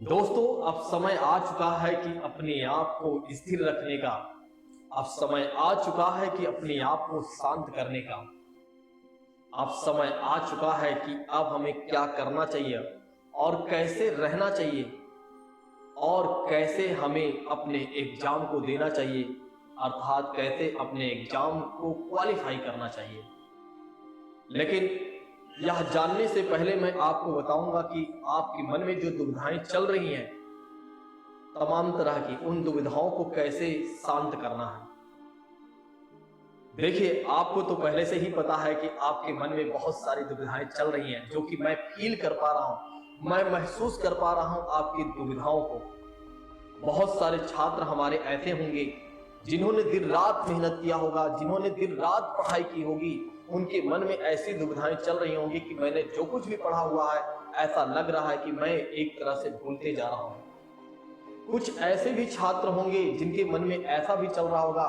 दोस्तों, अब समय आ चुका है कि अपने आप को स्थिर रखने का। अब समय आ चुका है कि अपने आप को शांत करने का। अब समय आ चुका है कि अब हमें क्या करना चाहिए और कैसे रहना चाहिए और कैसे हमें अपने एग्जाम को देना चाहिए, अर्थात कैसे अपने एग्जाम को क्वालिफाई करना चाहिए। लेकिन यह जानने से पहले मैं आपको बताऊंगा कि आपके मन में जो दुविधाएं चल रही हैं, तमाम तरह की, उन दुविधाओं को कैसे शांत करना है। देखिए, आपको तो पहले से ही पता है कि आपके मन में बहुत सारी दुविधाएं चल रही हैं, जो कि मैं फील कर पा रहा हूं, मैं महसूस कर पा रहा हूं आपकी दुविधाओं को। बहुत सारे छात्र हमारे ऐसे होंगे जिन्होंने दिन रात मेहनत किया होगा, जिन्होंने दिन रात पढ़ाई की होगी, उनके मन में ऐसी दुविधाएं चल रही होंगी कि मैंने जो कुछ भी पढ़ा हुआ है, ऐसा लग रहा है कि मैं एक तरह से भूलते जा रहा हूं। कुछ ऐसे भी छात्र होंगे जिनके मन में ऐसा भी चल रहा होगा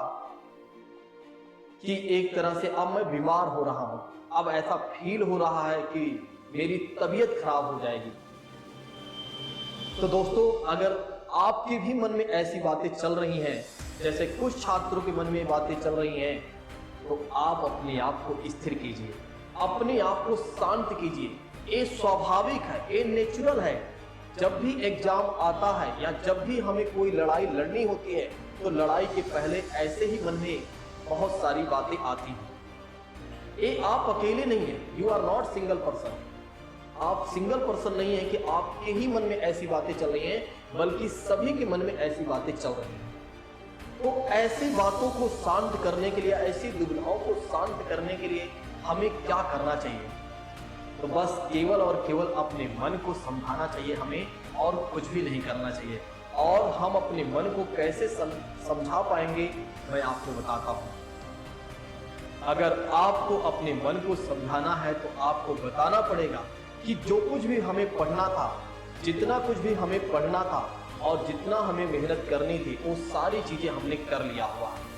कि एक तरह से अब मैं बीमार हो रहा हूं, अब ऐसा फील हो रहा है कि मेरी तबीयत खराब हो जाएगी। तो दोस्तों, अगर आपके भी मन में ऐसी बातें चल रही हैं, जैसे कुछ छात्रों के मन में बातें चल रही हैं, तो आप अपने आप को स्थिर कीजिए, अपने आप को शांत कीजिए। ये स्वाभाविक है, ये नेचुरल है। जब भी एग्जाम आता है या जब भी हमें कोई लड़ाई लड़नी होती है, तो लड़ाई के पहले ऐसे ही मन में बहुत सारी बातें आती हैं। ये आप अकेले नहीं हैं, you are not single person. आप सिंगल पर्सन नहीं है कि आपके ही मन में ऐसी बातें चल रही हैं, बल्कि सभी के मन में ऐसी बातें चल रही हैं। तो ऐसी बातों को शांत करने के लिए, ऐसी दुविधाओं को शांत करने के लिए हमें क्या करना चाहिए? तो बस केवल और केवल अपने मन को समझाना चाहिए हमें, और कुछ भी नहीं करना चाहिए। और हम अपने मन को कैसे समझा पाएंगे, मैं आपको बताता हूं। अगर आपको अपने मन को समझाना है तो आपको बताना पड़ेगा कि जो कुछ भी हमें पढ़ना था, जितना कुछ भी हमें पढ़ना था और जितना हमें मेहनत करनी थी, वो सारी चीजें हमने कर लिया हुआ है।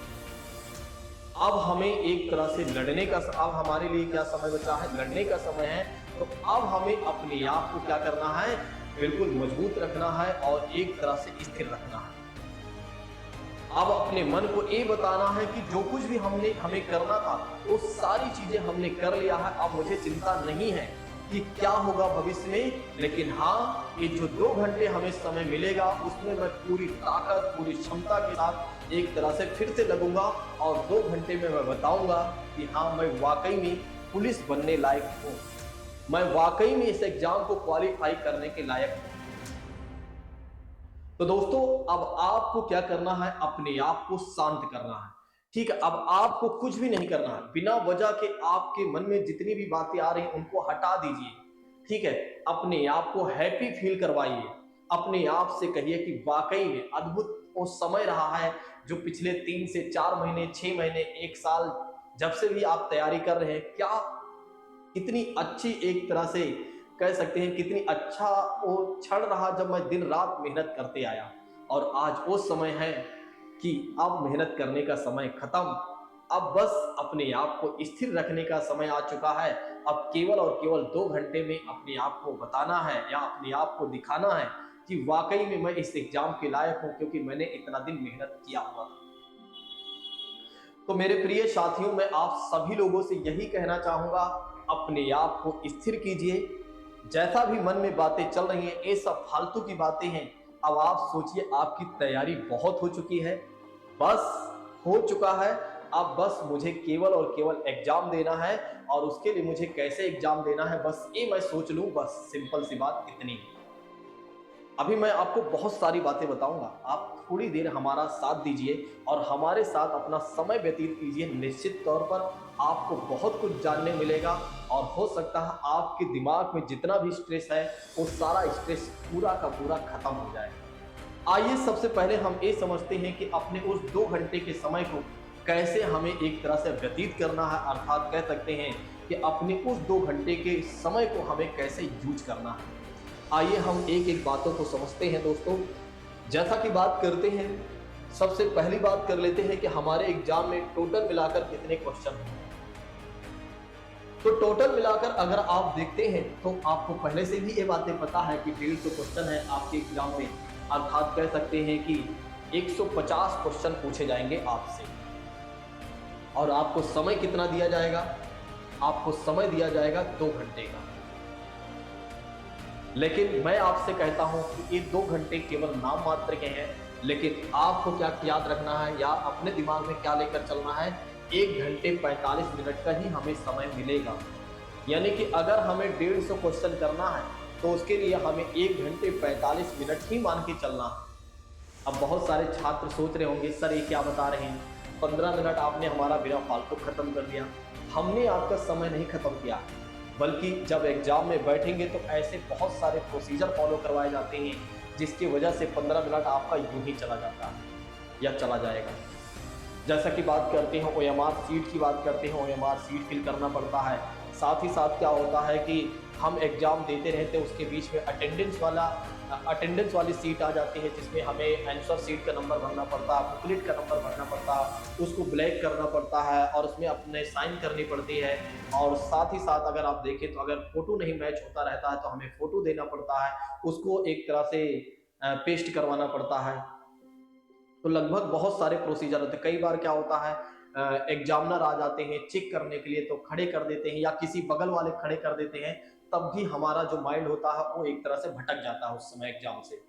अब हमें एक तरह से लड़ने का, अब हमारे लिए क्या समय बचा है? लड़ने का समय है। तो अब हमें अपने आप को क्या करना है? बिल्कुल मजबूत रखना है और एक तरह से स्थिर रखना है। अब अपने मन को ये बताना है कि जो कुछ भी हमें करना था, वो सारी चीजें हमने कर लिया है। अब मुझे चिंता नहीं है कि क्या होगा भविष्य में, लेकिन हाँ, ये जो 2 घंटे हमें समय मिलेगा, उसमें मैं पूरी ताकत, पूरी क्षमता के साथ एक तरह से फिर से लगूंगा और 2 घंटे में मैं बताऊंगा कि हाँ, मैं वाकई में पुलिस बनने लायक हूँ, मैं वाकई में इस एग्जाम को क्वालिफाई करने के लायक हूँ। तो दोस्तों, अब आपको क्या करना है? अपने आप को शांत करना है। ठीक है, अब आपको कुछ भी नहीं करना है। बिना वजह के आपके मन में जितनी भी बातें आ रही हैं, उनको हटा दीजिए। ठीक है, अपने आप को हैप्पी फील करवाइए। अपने आप से कहिए कि वाकई में अद्भुत वो समय रहा है जो पिछले 3 से 4 महीने, 6 महीने, 1 साल, जब से भी आप तैयारी कर रहे हैं, क्या कितनी अच्छी, एक तरह से कह सकते हैं कितनी अच्छा वो क्षण रहा जब मैं दिन रात मेहनत करते आया। और आज वो समय है कि अब मेहनत करने का समय खत्म। अब बस अपने आप को स्थिर रखने का समय आ चुका है। अब केवल और केवल 2 घंटे में अपने आप को बताना है या अपने आप को दिखाना है कि वाकई में मैं इस एग्जाम के लायक हूं, क्योंकि मैंने इतना दिन मेहनत किया हुआ था। तो मेरे प्रिय साथियों, मैं आप सभी लोगों से यही कहना चाहूंगा, अपने आप को स्थिर कीजिए। जैसा भी मन में बातें चल रही हैं, ये सब फालतू की बातें हैं। अब आप सोचिए, आपकी तैयारी बहुत हो चुकी है, बस हो चुका है। अब बस मुझे केवल और केवल एग्जाम देना है, और उसके लिए मुझे कैसे एग्जाम देना है, बस ये मैं सोच लूं। बस सिंपल सी बात इतनी। अभी मैं आपको बहुत सारी बातें बताऊंगा, आप थोड़ी देर हमारा साथ दीजिए और हमारे साथ अपना समय व्यतीत कीजिए। निश्चित तौर पर आपको बहुत कुछ जानने मिलेगा, और हो सकता है आपके दिमाग में जितना भी स्ट्रेस है, वो सारा स्ट्रेस पूरा का पूरा खत्म हो जाए। आइए सबसे पहले हम ये समझते हैं कि अपने उस 2 घंटे के समय को कैसे हमें एक तरह से व्यतीत करना है, अर्थात कह सकते हैं कि अपने उस 2 घंटे के समय को हमें कैसे यूज करना है। आइए हम एक एक बातों को समझते हैं दोस्तों। जैसा कि बात करते हैं, सबसे पहली बात कर लेते हैं कि हमारे एग्जाम में टोटल मिलाकर कितने क्वेश्चन हैं। तो टोटल मिलाकर अगर आप देखते हैं तो आपको पहले से भी ये बातें पता है कि 150 क्वेश्चन है आपके एग्जाम में, अर्थात कह सकते हैं कि 150 क्वेश्चन पूछे जाएंगे आपसे। और आपको समय कितना दिया जाएगा? आपको समय दिया जाएगा 2 घंटे का। लेकिन मैं आपसे कहता हूं कि ये 2 घंटे केवल नाम मात्र के हैं, लेकिन आपको क्या याद रखना है या अपने दिमाग में क्या लेकर चलना है, 1 घंटे 45 मिनट का ही हमें समय मिलेगा। यानी कि अगर हमें 150 क्वेश्चन करना है तो उसके लिए हमें 1 घंटे 45 मिनट ही मान के चलना है। अब बहुत सारे छात्र सोच रहे होंगे, सर ये क्या बता रहे हैं, 15 मिनट आपने हमारा बिना फालतू खत्म कर दिया। हमने आपका समय नहीं खत्म किया, बल्कि जब एग्जाम में बैठेंगे तो ऐसे बहुत सारे प्रोसीजर फॉलो करवाए जाते हैं जिसकी वजह से 15 मिनट आपका यूं ही चला जाता है या चला जाएगा। जैसा कि बात करते हैं OMR सीट की बात करते हैं, OMR सीट फिल करना पड़ता है। साथ ही साथ क्या होता है कि हम एग्जाम देते रहते हैं, उसके बीच में अटेंडेंस वाली सीट आ जाती है जिसमें हमें आंसर सीट का नंबर भरना पड़ता है, बुकलेट का नंबर भरना पड़ता है, उसको ब्लैक करना पड़ता है और उसमें अपने साइन करनी पड़ती है। और साथ ही साथ अगर आप देखें तो अगर फोटो नहीं मैच होता रहता है तो हमें फोटो देना पड़ता है, उसको एक तरह से पेस्ट करवाना पड़ता है। तो लगभग बहुत सारे प्रोसीजर होते हैं। कई बार क्या होता है, एग्जामिनर आ जाते हैं चेक करने के लिए तो खड़े कर देते हैं या किसी बगल वाले खड़े कर देते हैं, तब भी हमारा जो माइंड होता है वो एक तरह से भटक जाता है उस समय एग्जाम से,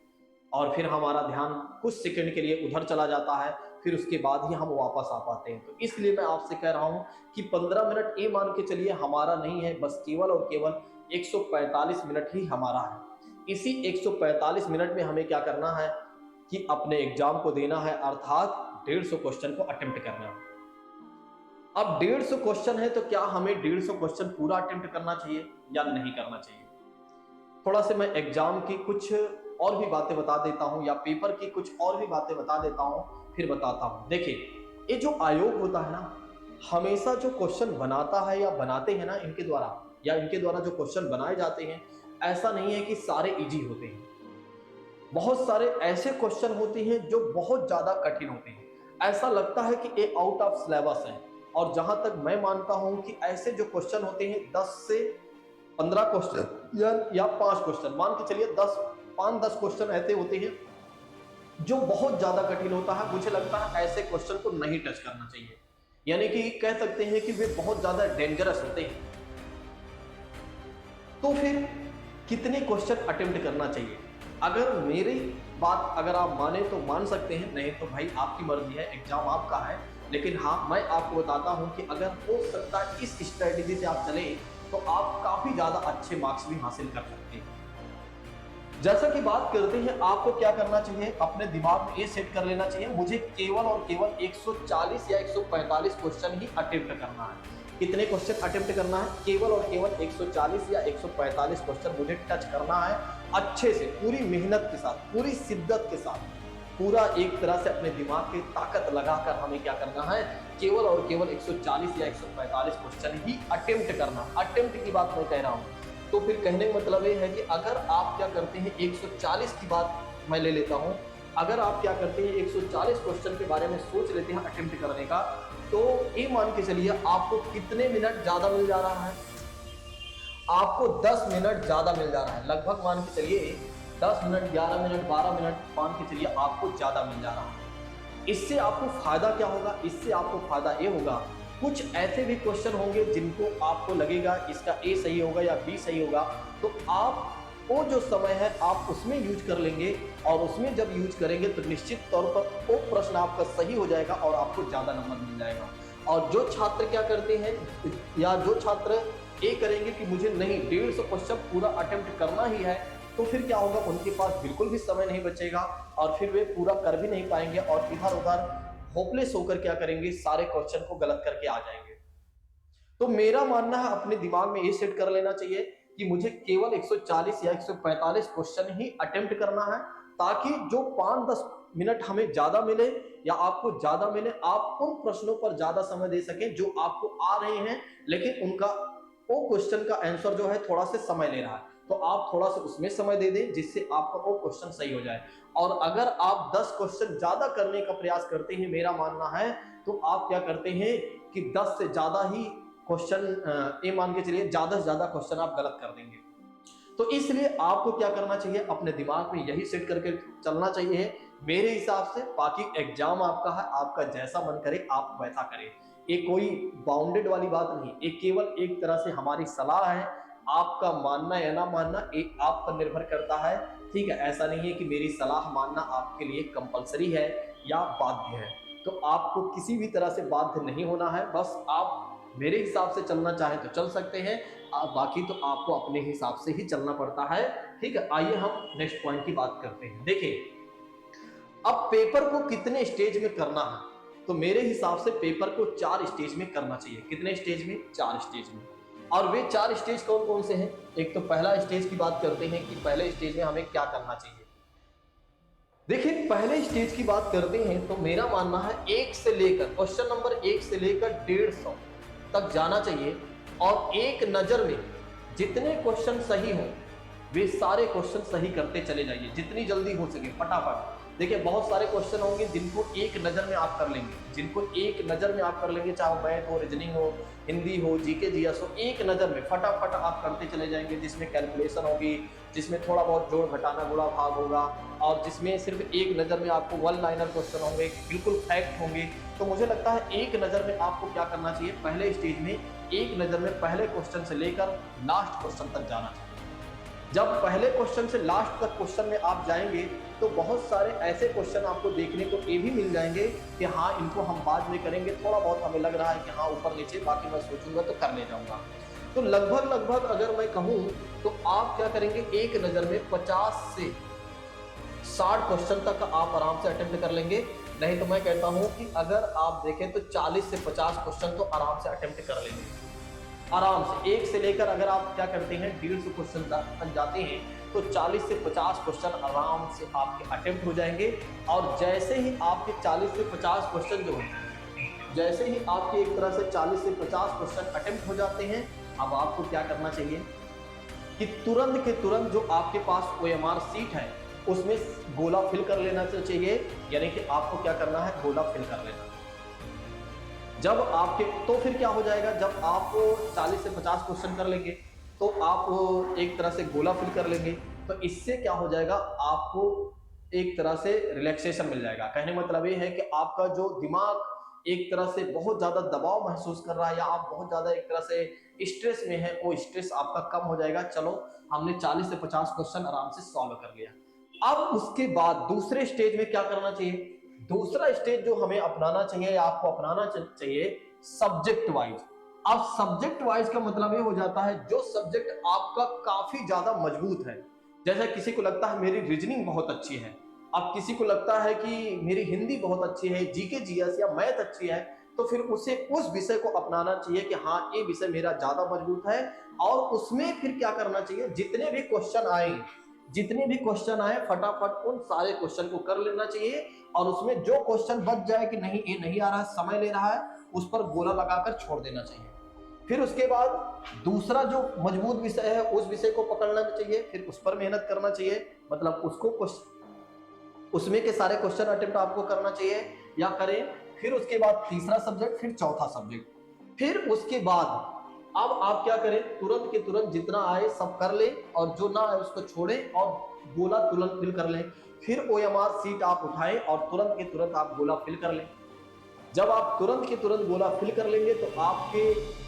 और फिर हमारा ध्यान कुछ सेकंड के लिए उधर चला जाता है, फिर उसके बाद ही हम वापस आ पाते हैं। तो इसलिए मैं आपसे कह रहा हूं कि 15 मिनट ये मान के चलिए हमारा नहीं है, बस केवल और केवल 145 मिनट ही हमारा है। इसी 145 मिनट में हमें क्या करना है कि अपने एग्जाम को देना है, अर्थात 150 क्वेश्चन को अटेम्प्ट करना है। अब 150 क्वेश्चन है तो क्या हमें 150 क्वेश्चन पूरा अटेम्प्ट करना चाहिए या नहीं करना चाहिए? थोड़ा से मैं एग्जाम की कुछ और भी बातें बता देता हूं या पेपर की कुछ और भी बातें बता देता हूं, फिर बताता हूं। देखिए, ये जो आयोग होता है ना, हमेशा जो क्वेश्चन बनाता है या बनाते हैं ना इनके द्वारा जो क्वेश्चन बनाए जाते हैं, ऐसा नहीं है कि सारे इजी होते हैं। बहुत सारे ऐसे क्वेश्चन होते हैं जो बहुत ज्यादा कठिन होते हैं, ऐसा लगता है कि ये आउट ऑफ सिलेबस है। और जहां तक मैं मानता हूं कि ऐसे जो क्वेश्चन होते हैं 10 से 15 क्वेश्चन या 5 क्वेश्चन, मान के चलिए 5-10 क्वेश्चन ऐसे होते हैं जो बहुत ज्यादा कठिन होता है। मुझे लगता है ऐसे क्वेश्चन को नहीं टच करना चाहिए, यानी कि कह सकते हैं कि वे बहुत ज्यादा डेंजरस होते हैं। तो फिर कितने क्वेश्चन अटेम्प्ट करना चाहिए? अगर मेरी बात अगर आप माने तो मान सकते हैं, नहीं तो भाई आपकी मर्जी है, एग्जाम आपका है। लेकिन हाँ, मैं आपको बताता हूं कि अगर हो सकता है इस स्ट्रेटेजी से आप चले तो आप काफी ज्यादा अच्छे मार्क्स भी हासिल कर सकते हैं। जैसा कि बात करते हैं, आपको क्या करना चाहिए, अपने दिमाग में ये सेट कर लेना चाहिए, मुझे केवल और केवल 140 या 145 क्वेश्चन ही अटेम्प्ट करना है। कितने क्वेश्चन अटेम्प्ट करना है? केवल और केवल 140 या 145 क्वेश्चन मुझे टच करना है, अच्छे से, पूरी मेहनत के साथ, पूरी शिद्दत के साथ, पूरा एक तरह से अपने दिमाग की ताकत लगाकर हमें क्या करना है, केवल और केवल 140 या 145 क्वेश्चन ही अटेम्प्ट करना। अटेम्प्ट की बात मैं कह रहा हूं। तो फिर कहने का मतलब ये है कि अगर आप क्या करते हैं, 140 की बात मैं ले लेता हूं, अगर आप क्या करते हैं 140 क्वेश्चन के बारे में सोच लेते हैं अटेम्प्ट करने का, तो ये मान के चलिए आपको कितने मिनट ज्यादा मिल जा रहा है? आपको 10 मिनट ज्यादा मिल जा रहा है। लगभग मान के चलिए 10 मिनट, 11 मिनट, 12 मिनट मान के चलिए आपको ज्यादा मिल जा रहा है। इससे आपको फायदा क्या होगा? इससे आपको फायदा ये होगा, कुछ ऐसे भी क्वेश्चन होंगे जिनको आपको लगेगा इसका ए सही होगा या बी सही होगा, तो आप वो जो समय है आप उसमें यूज कर लेंगे, और उसमें जब यूज करेंगे तो निश्चित तौर पर वो प्रश्न आपका सही हो जाएगा और आपको ज्यादा नंबर मिल जाएगा। और जो छात्र क्या करते हैं, या जो छात्र ये करेंगे कि मुझे नहीं 150 क्वेश्चन पूरा अटेम्प्ट करना ही है, तो फिर क्या होगा, उनके पास बिल्कुल भी समय नहीं बचेगा और फिर वे पूरा कर भी नहीं पाएंगे और इधर उधर होपलेस होकर क्या करेंगे, सारे क्वेश्चन को गलत करके आ जाएंगे। तो मेरा मानना है अपने दिमाग में ये सेट कर लेना चाहिए कि मुझे केवल 140 या 145 क्वेश्चन ही अटेम्प्ट करना है, ताकि जो 5-10 मिनट हमें ज्यादा मिले या आपको ज्यादा मिले, आप उन प्रश्नों पर ज्यादा समय दे सकें जो आपको आ रहे हैं, लेकिन उनका वो क्वेश्चन का आंसर जो है थोड़ा सा समय ले रहा है, तो आप थोड़ा सा उसमें समय दे दें जिससे आपका वो क्वेश्चन सही हो जाए। और अगर आप 10 क्वेश्चन ज्यादा करने का प्रयास करते हैं, मेरा मानना है, तो आप क्या करते हैं कि 10 से ज्यादा ही क्वेश्चन ये मान के चलिए ज्यादा से ज्यादा क्वेश्चन आप गलत कर देंगे। तो इसलिए आपको क्या करना चाहिए, अपने दिमाग में यही सेट करके चलना चाहिए मेरे हिसाब से। बाकी एग्जाम आपका है, आपका जैसा मन करे आप वैसा करें, ये कोई बाउंडेड वाली बात नहीं, ये केवल एक तरह से हमारी सलाह है। आपका मानना या ना मानना ये आप पर निर्भर करता है, ठीक है। ऐसा नहीं है कि मेरी सलाह मानना आपके लिए कंपलसरी है या बाध्य है, तो आपको किसी भी तरह से बाध्य नहीं होना है। बस आप मेरे हिसाब से चलना चाहें तो चल सकते हैं, बाकी तो आपको अपने हिसाब से ही चलना पड़ता है, ठीक है। आइए हम नेक्स्ट पॉइंट की बात करते हैं। देखिए, अब पेपर को कितने स्टेज में करना है, तो मेरे हिसाब से पेपर को 4 स्टेज में करना चाहिए। कितने स्टेज में? 4 स्टेज में। और वे 4 स्टेज कौन कौन से हैं? एक तो पहला स्टेज की बात करते हैं कि पहले स्टेज में हमें क्या करना चाहिए। देखिए, पहले स्टेज की बात करते हैं तो मेरा मानना है 1 से लेकर क्वेश्चन नंबर 1 से लेकर 150 तक जाना चाहिए, और एक नजर में जितने क्वेश्चन सही हो वे सारे क्वेश्चन सही करते चले जाइए, जितनी जल्दी हो सके फटाफट। देखिए, बहुत सारे क्वेश्चन होंगे जिनको एक नज़र में आप कर लेंगे, जिनको एक नज़र में आप कर लेंगे, चाहे मैथ हो, रीजनिंग हो, हिंदी हो, जीके जीएस हो, एक नज़र में फटाफट आप करते चले जाएंगे, जिसमें कैलकुलेशन होगी, जिसमें थोड़ा बहुत जोड़ घटाना गुणा भाग होगा, और जिसमें सिर्फ एक नज़र में आपको 1 लाइनर क्वेश्चन होंगे, बिल्कुल फैक्ट होंगे। तो मुझे लगता है एक नज़र में आपको क्या करना चाहिए, पहले स्टेज में एक नज़र में पहले क्वेश्चन से लेकर लास्ट क्वेश्चन तक जाना चाहिए। जब पहले क्वेश्चन से लास्ट तक क्वेश्चन में आप जाएंगे तो बहुत सारे ऐसे क्वेश्चन आपको देखने को ये भी मिल जाएंगे कि हाँ, इनको हम बाद में करेंगे, थोड़ा बहुत हमें लग रहा है कि हाँ ऊपर नीचे, बाकी मैं सोचूंगा तो कर ले जाऊंगा। तो लगभग अगर मैं कहूँ तो आप क्या करेंगे, एक नज़र में 50 से 60 क्वेश्चन तक आप आराम से अटेम्प्ट कर लेंगे। नहीं तो मैं कहता हूँ कि अगर आप देखें तो 40 से 50 क्वेश्चन तो आराम से अटेम्प्ट कर लेंगे, आराम से। एक से लेकर अगर आप क्या करते हैं 150 क्वेश्चन तक जाते हैं तो 40 से 50 क्वेश्चन आराम से आपके अटेम्प्ट हो जाएंगे। और जैसे ही आपके 40 से 50 क्वेश्चन जो है, जैसे ही आपके एक तरह से 40 से 50 क्वेश्चन अटेम्प्ट हो जाते हैं, अब आपको क्या करना चाहिए कि तुरंत के तुरंत जो आपके पास OMR सीट है उसमें गोला फिल कर लेना चाहिए। यानी कि आपको क्या करना है, गोला फिल कर लेना। जब आपके तो फिर क्या हो जाएगा, जब आप 40 से 50 क्वेश्चन कर लेंगे तो आप एक तरह से गोला फिल कर लेंगे, तो इससे क्या हो जाएगा, आपको एक तरह से रिलैक्सेशन मिल जाएगा। कहने मतलब ये है कि आपका जो दिमाग एक तरह से बहुत ज्यादा दबाव महसूस कर रहा है या आप बहुत ज्यादा एक तरह से स्ट्रेस में है, वो स्ट्रेस आपका कम हो जाएगा। चलो, हमने 40 से 50 क्वेश्चन आराम से सॉल्व कर लिया। अब उसके बाद दूसरे स्टेज में क्या करना चाहिए, दूसरा स्टेज जो हमें अपनाना चाहिए या आपको अपनाना चाहिए, सब्जेक्ट वाइज। अब सब्जेक्ट वाइज का मतलब ये हो जाता है जो सब्जेक्ट आपका काफी ज्यादा मजबूत है। जैसे किसी को लगता है मेरी रीजनिंग बहुत अच्छी है, अब किसी को लगता है कि मेरी हिंदी बहुत अच्छी है, जीके जीएस या मैथ अच्छी है, तो फिर उसे उस विषय को अपनाना चाहिए कि हाँ, ये विषय मेरा ज्यादा मजबूत है। और उसमें फिर क्या करना चाहिए, जितने भी क्वेश्चन आए फटाफट उन सारे क्वेश्चन को कर लेना चाहिए। और उसमें जो क्वेश्चन बच जाए कि नहीं ये नहीं आ रहा है, समय ले रहा है, उस पर गोला लगाकर छोड़ देना चाहिए। फिर उसके बाद दूसरा जो मजबूत विषय है उस विषय को पकड़ना चाहिए, फिर उस पर मेहनत करना चाहिए, मतलब उसको उसमें के सारे क्वेश्चन अटेम्प्ट आपको करना चाहिए या करें। फिर उसके बाद तीसरा सब्जेक्ट, फिर चौथा सब्जेक्ट, फिर उसके बाद अब आप क्या करें, तुरंत के तुरंत जितना आए सब कर लें और जो ना आए उसको छोड़ें और गोला तुरंत फिल कर लें। फिर OMR सीट आप उठाएं और तुरंत के तुरंत आप गोला फिल कर लें। जब आप तुरंत के तुरंत गोला फिल कर लेंगे तो आपके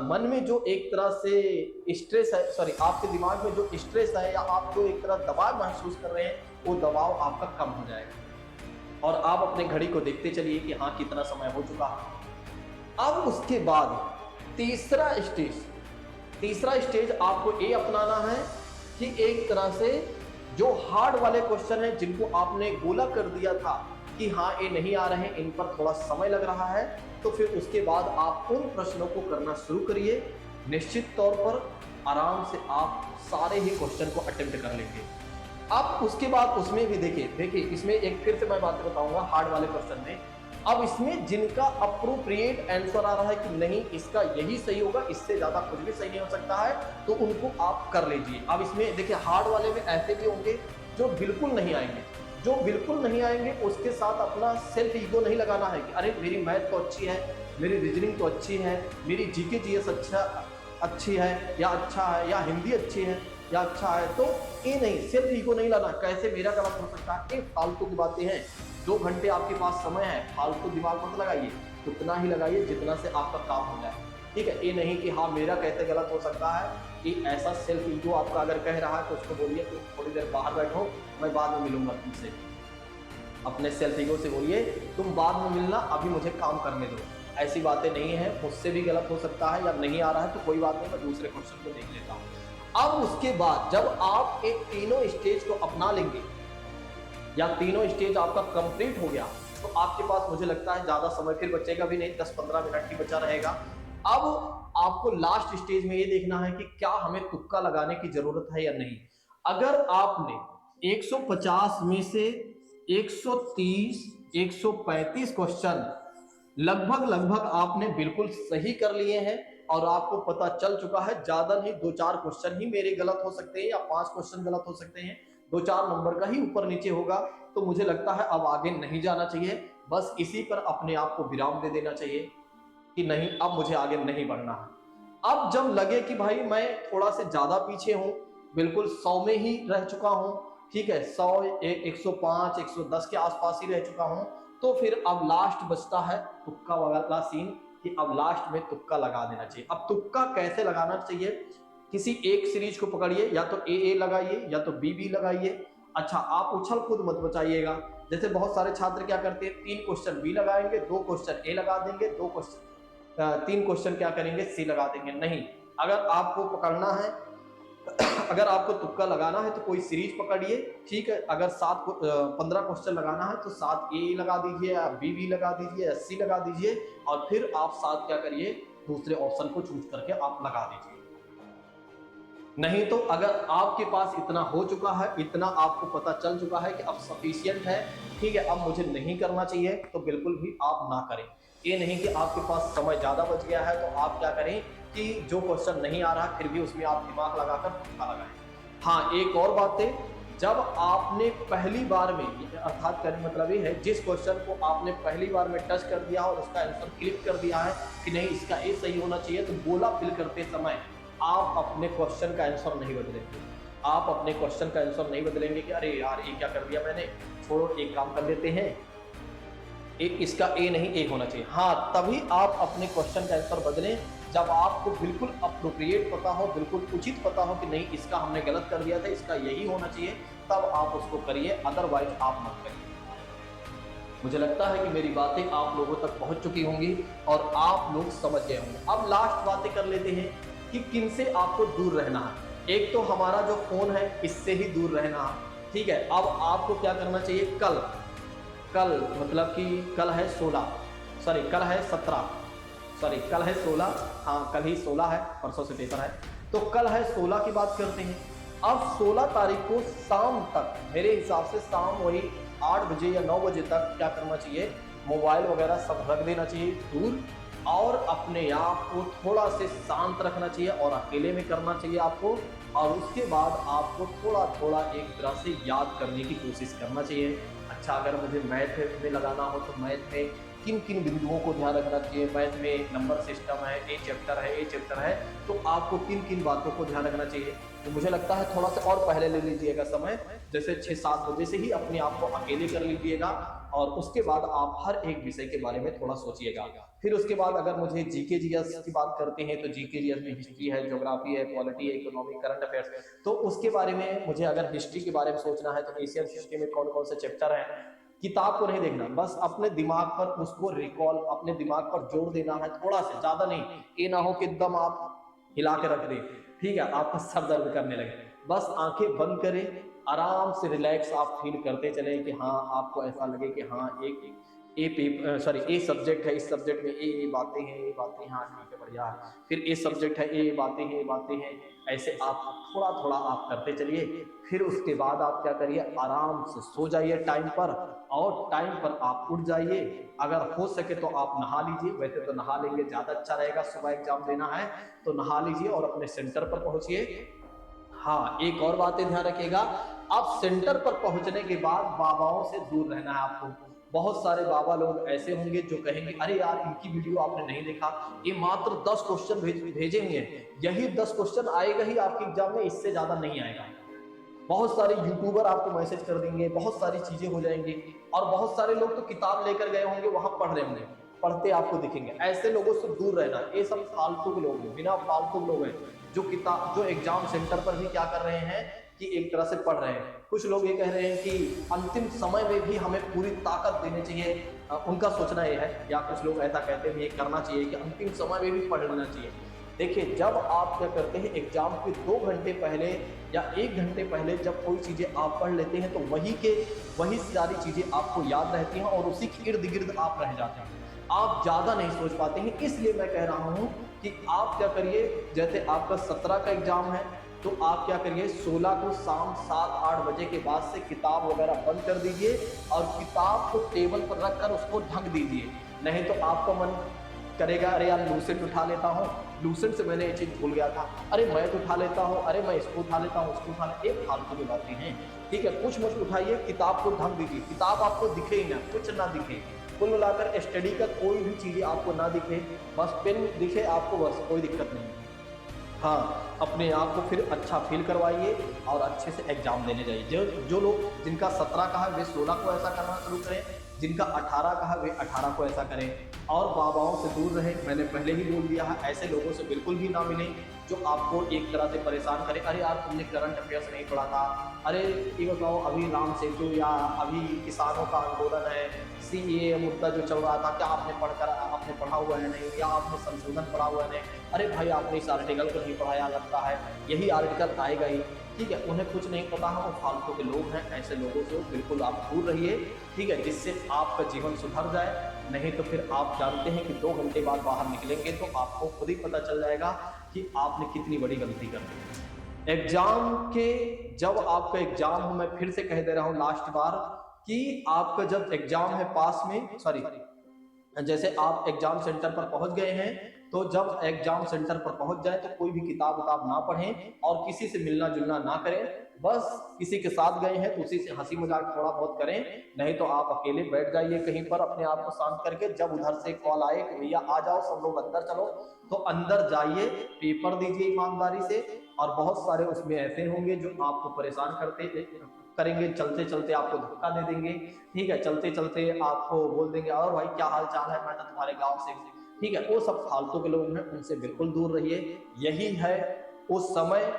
मन में जो एक तरह से स्ट्रेस है, सॉरी, आपके दिमाग में जो स्ट्रेस है या आप जो एक तरह दबाव महसूस कर रहे हैं, वो दबाव आपका कम हो जाएगा। और आप अपने घड़ी को देखते चलिए कि हाँ कितना समय हो चुका है। अब उसके बाद तीसरा स्टेज आपको ये अपनाना है कि एक तरह से जो हार्ड वाले क्वेश्चन हैं जिनको आपने गोला कर दिया था कि हाँ ये नहीं आ रहे हैं, इन पर थोड़ा समय लग रहा है, तो फिर उसके बाद आप उन प्रश्नों को करना शुरू करिए। निश्चित तौर पर आराम से आप सारे ही क्वेश्चन को अटेम्प्ट कर लेंगे। अब उसके बाद उसमें भी देखिए इसमें एक फिर से मैं बात बताऊंगा हार्ड वाले क्वेश्चन में। अब इसमें जिनका अप्रोप्रिएट आंसर आ रहा है कि नहीं इसका यही सही होगा, इससे ज्यादा कुछ भी सही नहीं हो सकता है, तो उनको आप कर लीजिए। अब इसमें देखिए हार्ड वाले में ऐसे भी होंगे जो बिल्कुल नहीं आएंगे, उसके साथ अपना सेल्फ ईगो नहीं लगाना है कि अरे मेरी मैथ तो अच्छी है, मेरी रीजनिंग तो अच्छी है, मेरी जीके जीएस अच्छी है या हिंदी अच्छी है या अच्छा है, तो ये नहीं, सिर्फ ईगो नहीं लाना, कैसे मेरा गलत हो सकता है, ये फालतू की बातें हैं। 2 घंटे आपके पास समय है, फालतू दिमाग मत लगाइए, उतना ही लगाइए जितना से आपका काम हो जाए, ठीक है। ये नहीं कि हाँ मेरा कैसे गलत हो सकता है, कि ऐसा सेल्फ ईगो आपका अगर कह रहा है तो उसको बोलिए कि थोड़ी देर बाहर बैठो, मैं बाद में मिलूंगा तुमसे। अपने सेल्फ ईगो से बोलिए तुम बाद में मिलना, अभी मुझे काम करने दो। ऐसी बातें नहीं है, मुझसे भी गलत हो सकता है, या नहीं आ रहा है तो कोई बात नहीं, मैं दूसरे क्वेश्चन को देख लेता हूँ। अब उसके बाद जब आप एक तीनों स्टेज को अपना लेंगे या तीनों स्टेज आपका कंप्लीट हो गया, तो आपके पास मुझे लगता है ज्यादा समय फिर बचेगा भी नहीं, 10-15 मिनट ही बचा रहेगा। अब आपको लास्ट स्टेज में ये देखना है कि क्या हमें तुक्का लगाने की जरूरत है या नहीं। अगर आपने 150 में से 130 135 क्वेश्चन लगभग आपने बिल्कुल सही कर लिए हैं और आपको पता चल चुका है, ज्यादा नहीं 2-4 क्वेश्चन ही मेरे गलत हो सकते हैं या 5 क्वेश्चन गलत हो सकते हैं, 2-4 नंबर का ही ऊपर नीचे होगा, तो मुझे लगता है अब आगे नहीं जाना चाहिए। बस इसी पर अपने आप को विराम दे देना चाहिए कि नहीं, अब मुझे आगे नहीं बढ़ना है। अब जब लगे कि भाई मैं थोड़ा से ज्यादा पीछे हूं, बिल्कुल 100 में ही रह चुका हूं, ठीक है, 100 105 110 के आसपास ही रह चुका हूं, तो फिर अब लास्ट बचता है तुक्का वाला सीन, कि अब लास्ट में तुक्का लगा देना चाहिए। अब तुक्का कैसे लगाना चाहिए, किसी एक सीरीज को पकड़िए, या तो ए लगाइए या तो बी लगाइए। अच्छा, आप उछल कूद मत बचाइएगा। जैसे बहुत सारे छात्र क्या करते हैं, 3 क्वेश्चन बी लगाएंगे, 2 क्वेश्चन ए लगा देंगे, 3 क्वेश्चन क्या करेंगे, सी लगा देंगे। नहीं, अगर आपको पकड़ना है, अगर आपको तुक्का लगाना है तो कोई सीरीज पकड़िए, ठीक है। अगर 15 क्वेश्चन लगाना है तो 7 ए लगा दीजिए या बी लगा दीजिए या सी लगा दीजिए, और फिर आप 7 क्या करिए, दूसरे ऑप्शन को चूज करके आप लगा दीजिए। नहीं तो अगर आपके पास इतना हो चुका है, इतना आपको पता चल चुका है कि अब सफिशिएंट है, ठीक है, अब मुझे नहीं करना चाहिए, तो बिल्कुल भी आप ना करें। ये नहीं कि आपके पास समय ज्यादा बच गया है तो आप क्या करें कि जो क्वेश्चन नहीं आ रहा फिर भी उसमें आप दिमाग लगाकर तुक्का लगाएं। हाँ, एक और बात है, जब आपने पहली बार में, अर्थात कहने मतलब ये है, जिस क्वेश्चन को आपने पहली बार में टच कर दिया और उसका आंसर क्लिक कर दिया है कि नहीं इसका ए सही होना चाहिए, तो गोला फिल करते समय आप अपने क्वेश्चन का आंसर नहीं बदलेंगे। आप अपने क्वेश्चन का आंसर नहीं बदलेंगे कि अरे यार ये क्या कर दिया मैंने, छोड़ो एक काम कर लेते हैं, इसका ए नहीं ए होना चाहिए। हाँ, तभी आप अपने क्वेश्चन का आंसर बदलें जब आपको बिल्कुल अप्रोप्रिएट पता हो, बिल्कुल उचित पता हो कि नहीं इसका हमने गलत कर दिया था, इसका यही होना चाहिए, तब आप उसको करिए, अदरवाइज आप मत करिए। मुझे लगता है कि मेरी बातें आप लोगों तक पहुंच चुकी होंगी और आप लोग समझ गए होंगे। अब लास्ट बातें कर लेते हैं कि किन से आपको दूर रहना है। एक तो हमारा जो फोन है, इससे ही दूर रहना है, ठीक है। अब आपको क्या करना चाहिए, कल मतलब कि कल है 16, सॉरी कल है 17, सॉरी कल है 16, हाँ कल ही 16 है, परसों से पेपर है, तो कल है 16 की बात करते हैं। अब 16 तारीख को शाम तक, मेरे हिसाब से शाम वही 8 बजे या 9 बजे तक क्या करना चाहिए, मोबाइल वगैरह सब रख देना चाहिए दूर, और अपने आप को थोड़ा से शांत रखना चाहिए और अकेले में करना चाहिए आपको। और उसके बाद आपको थोड़ा थोड़ा एक तरह से याद करने की कोशिश करना चाहिए। अच्छा, अगर मुझे मैथ में लगाना हो तो मैथ में किन किन बिंदुओं को ध्यान रखना चाहिए, मैथ में नंबर सिस्टम है, ए चैप्टर है, तो आपको किन किन बातों को ध्यान रखना चाहिए। तो मुझे लगता है थोड़ा सा और पहले ले लीजिएगा समय, जैसे 6-7 बजे से ही अपने आप को अकेले कर लीजिएगा, और उसके बाद आप हर एक विषय के बारे में थोड़ा सोचिएगा। फिर उसके बाद अगर मुझे जीके जीएस की बात करते हैं तो जीके जीएस में हिस्ट्री है, ज्योग्राफी है, पॉलिटी है, इकोनॉमिक, करंट अफेयर्स, तो उसके बारे में मुझे अगर हिस्ट्री के बारे में सोचना है तो एशियन हिस्ट्री में कौन कौन से चैप्टर हैं, किताब को नहीं देखना, बस अपने दिमाग पर उसको रिकॉल, अपने दिमाग पर जोर देना है, थोड़ा से, ज्यादा नहीं। ये ना हो कि एकदम आप हिला के रख दें, ठीक है, आपका सर दर्द करने लगे। बस आंखें बंद करें, आराम से रिलैक्स आप फील करते चले कि हाँ, आपको ऐसा लगे कि हाँ ए सब्जेक्ट है, इस सब्जेक्ट में ये बातें हैं, हाँ ठीक है बढ़िया, फिर ए सब्जेक्ट है, ये बातें हैं, ऐसे आप थोड़ा थोड़ा आप करते चलिए। फिर उसके बाद आप क्या करिए, आराम से सो जाइए टाइम पर, और टाइम पर आप उठ जाइए। अगर हो सके तो आप नहा लीजिए, वैसे तो नहा लेंगे ज्यादा अच्छा रहेगा, सुबह एग्जाम देना है तो नहा लीजिए और अपने सेंटर पर पहुंचिए। हाँ, एक और बात ध्यान रखिएगा, आप सेंटर पर पहुंचने के बाद बाबाओं से दूर रहना है आपको। बहुत सारे बाबा लोग ऐसे होंगे जो कहेंगे अरे यार इनकी वीडियो आपने नहीं देखा, ये मात्र 10 क्वेश्चन भेजेंगे, यही 10 क्वेश्चन आएगा ही आपके एग्जाम में, इससे ज्यादा नहीं आएगा। बहुत सारे यूट्यूबर आपको मैसेज कर देंगे, बहुत सारी चीजें हो जाएंगी, और बहुत सारे लोग तो किताब लेकर गए होंगे, वहां पढ़ रहे होंगे, पढ़ते आपको दिखेंगे। ऐसे लोगों से दूर रहना, ये सब फालतू के लोग हैं, बिना फालतू लोग हैं जो एग्जाम सेंटर पर भी क्या कर रहे हैं कि एक तरह से पढ़ रहे हैं। कुछ लोग ये कह रहे हैं कि अंतिम समय में भी हमें पूरी ताकत देनी चाहिए, उनका सोचना ये है, या कुछ लोग ऐसा कहते हैं ये करना चाहिए कि अंतिम समय में भी पढ़ लेना चाहिए। देखिए, जब आप क्या करते हैं एग्जाम के 2 घंटे पहले या 1 घंटे पहले जब कोई चीजें आप पढ़ लेते हैं तो वही सारी चीजें आपको याद रहती हैं और उसी के इर्द गिर्द आप रह जाते हैं, आप ज्यादा नहीं सोच पाते हैं। इसलिए मैं कह रहा हूं कि आप क्या करिए, जैसे आपका 17 का एग्जाम है तो आप क्या करिए 16 को शाम 7-8 बजे के बाद से किताब वगैरह बंद कर दीजिए और किताब को टेबल पर रखकर उसको ढक दीजिए। नहीं तो आपका मन करेगा अरे यार लूसेंट उठा लेता हूँ, लूसेंट से मैंने ये चीज भूल गया था, अरे मैथ उठा लेता हूँ, अरे मैं इसको उठा लेता हूँ, उसको उठा लेता हूँ। एक फालतू की बातें हैं, ठीक है। कुछ मत उठाइए, किताब को ढक दीजिए, किताब आपको दिखे ही ना, कुछ ना दिखे, कुल मिलाकर स्टडी का कोई भी चीज़ आपको ना दिखे, बस पेन दिखे आपको, बस कोई दिक्कत नहीं। हाँ, अपने आप को फिर अच्छा फील करवाइए और अच्छे से एग्जाम देने जाइए। जो लोग जिनका 17 का है वे 16 को ऐसा करना शुरू करें, जिनका 18 का है वे 18 को ऐसा करें, और बाबाओं से दूर रहें। मैंने पहले ही बोल दिया है, ऐसे लोगों से बिल्कुल भी ना मिलें जो आपको एक तरह से परेशान करे। अरे यार तुमने करंट अफेयर्स नहीं पढ़ा था, अरे ये बताओ अभी राम सेतु या अभी किसानों का आंदोलन है, CAA मुद्दा जो चल रहा था, क्या आपने पढ़ा हुआ है नहीं, या आपने संशोधन पढ़ा हुआ है नहीं, अरे भाई आपने इस आर्टिकल को नहीं पढ़ाया, लगता है यही आर्टिकल आएगा ही, ठीक है। उन्हें कुछ नहीं पता है, वो फालतू के लोग हैं, ऐसे लोगों से बिल्कुल आप दूर रहिए, ठीक है, जिससे आपका जीवन सुधर जाए। नहीं तो फिर आप जानते हैं कि 2 घंटे बाद बाहर निकलेंगे तो आपको खुद ही पता चल जाएगा कि आपने कितनी बड़ी गलती कर दी। एग्जाम के जब आपका एग्जाम हो, मैं फिर से कह दे रहा हूं लास्ट बार कि आपका जब एग्जाम है पास में, सॉरी, जैसे आप एग्जाम सेंटर पर पहुंच गए हैं तो जब एग्जाम सेंटर पर पहुंच जाए तो कोई भी किताब ना पढ़ें और किसी से मिलना जुलना ना करें। बस किसी के साथ गए हैं तो उसी से हंसी मजाक थोड़ा बहुत करें, नहीं तो आप अकेले बैठ जाइए कहीं पर अपने आप को शांत करके। जब उधर से कॉल आए कि भैया आ जाओ सब लोग अंदर चलो, तो अंदर जाइए, पेपर दीजिए ईमानदारी से। और बहुत सारे उसमें ऐसे होंगे जो आपको परेशान करेंगे, चलते चलते आपको धक्का दे देंगे, ठीक है, चलते चलते आपको बोल देंगे और भाई क्या हाल चाल है, मैं तो तुम्हारे गांव से, ठीक है। वो सब फालतू के लोग हैं, उनसे बिल्कुल दूर रहिए। यही है वो समय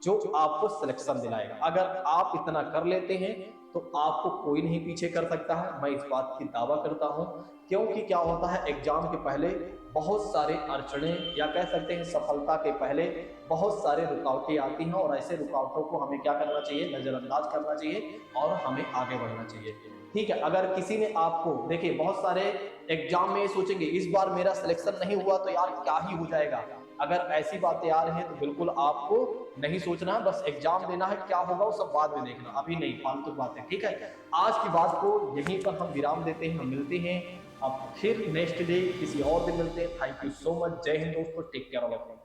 जो आपको सिलेक्शन दिलाएगा। अगर आप इतना कर लेते हैं तो आपको कोई नहीं पीछे कर सकता है, मैं इस बात की दावा करता हूं। क्योंकि क्या होता है, एग्जाम के पहले बहुत सारे अड़चनें, या कह सकते हैं सफलता के पहले बहुत सारे रुकावटें आती हैं, और ऐसे रुकावटों को हमें क्या करना चाहिए, नजरअंदाज करना चाहिए और हमें आगे बढ़ना चाहिए, ठीक है। अगर किसी ने आपको, देखिए बहुत सारे एग्जाम में सोचेंगे इस बार मेरा सिलेक्शन नहीं हुआ तो यार क्या ही हो जाएगा। अगर ऐसी बातें आ रही हैं तो बिल्कुल आपको नहीं सोचना है, बस एग्जाम देना है, क्या होगा वो सब बाद में देखना, अभी नहीं, फालतू बातें, ठीक है। आज की बात को यहीं पर हम विराम देते हैं, हम मिलते हैं अब फिर नेक्स्ट डे किसी और दिन मिलते हैं। थैंक यू सो मच, जय हिंद दोस्तों, take care all of you.